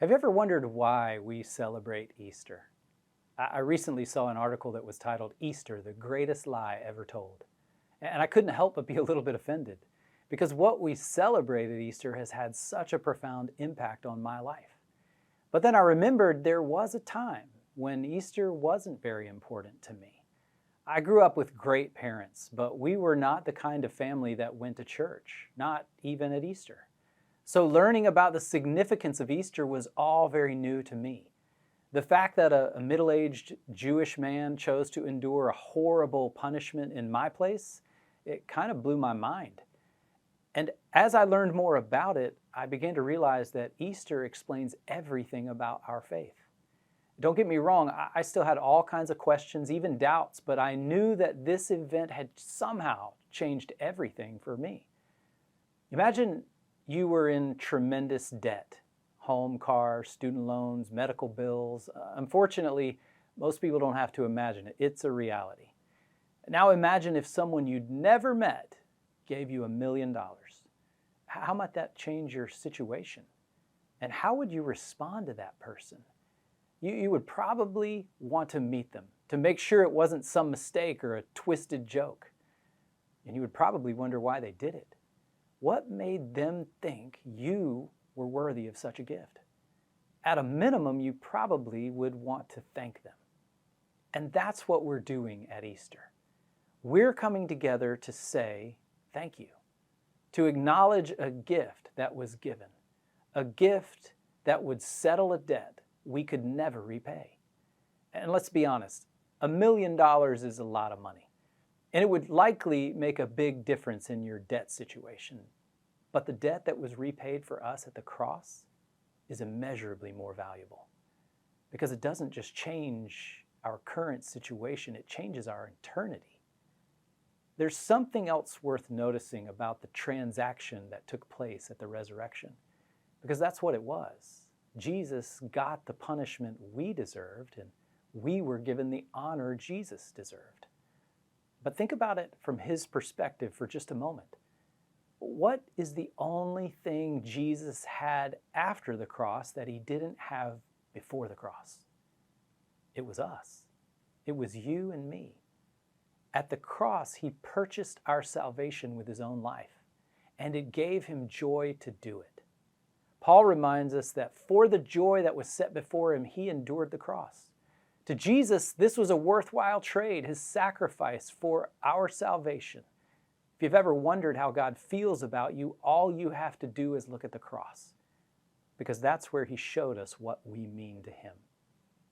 Have you ever wondered why we celebrate Easter? I recently saw an article that was titled Easter, the Greatest Lie Ever Told. And I couldn't help but be a little bit offended because what we celebrate at Easter has had such a profound impact on my life. But then I remembered there was a time when Easter wasn't very important to me. I grew up with great parents, but we were not the kind of family that went to church, not even at Easter. So learning about the significance of Easter was all very new to me. The fact that a middle-aged Jewish man chose to endure a horrible punishment in my place, it kind of blew my mind. And as I learned more about it, I began to realize that Easter explains everything about our faith. Don't get me wrong, I still had all kinds of questions, even doubts, but I knew that this event had somehow changed everything for me. Imagine you were in tremendous debt. Home, car, student loans, medical bills. Unfortunately, most people don't have to imagine it. It's a reality. Now imagine if someone you'd never met gave you $1 million. How might that change your situation? And how would you respond to that person? You would probably want to meet them to make sure it wasn't some mistake or a twisted joke. And you would probably wonder why they did it. What made them think you were worthy of such a gift? At a minimum, you probably would want to thank them. And that's what we're doing at Easter. We're coming together to say thank you, to acknowledge a gift that was given, a gift that would settle a debt we could never repay. And let's be honest, $1 million is a lot of money. And it would likely make a big difference in your debt situation. But the debt that was repaid for us at the cross is immeasurably more valuable because it doesn't just change our current situation, it changes our eternity. There's something else worth noticing about the transaction that took place at the resurrection, because that's what it was. Jesus got the punishment we deserved, and we were given the honor Jesus deserved. But think about it from his perspective for just a moment. What is the only thing Jesus had after the cross that he didn't have before the cross? It was us. It was you and me. At the cross, he purchased our salvation with his own life, and it gave him joy to do it. Paul reminds us that for the joy that was set before him, he endured the cross. To Jesus, this was a worthwhile trade, his sacrifice for our salvation. If you've ever wondered how God feels about you, all you have to do is look at the cross, because that's where he showed us what we mean to him.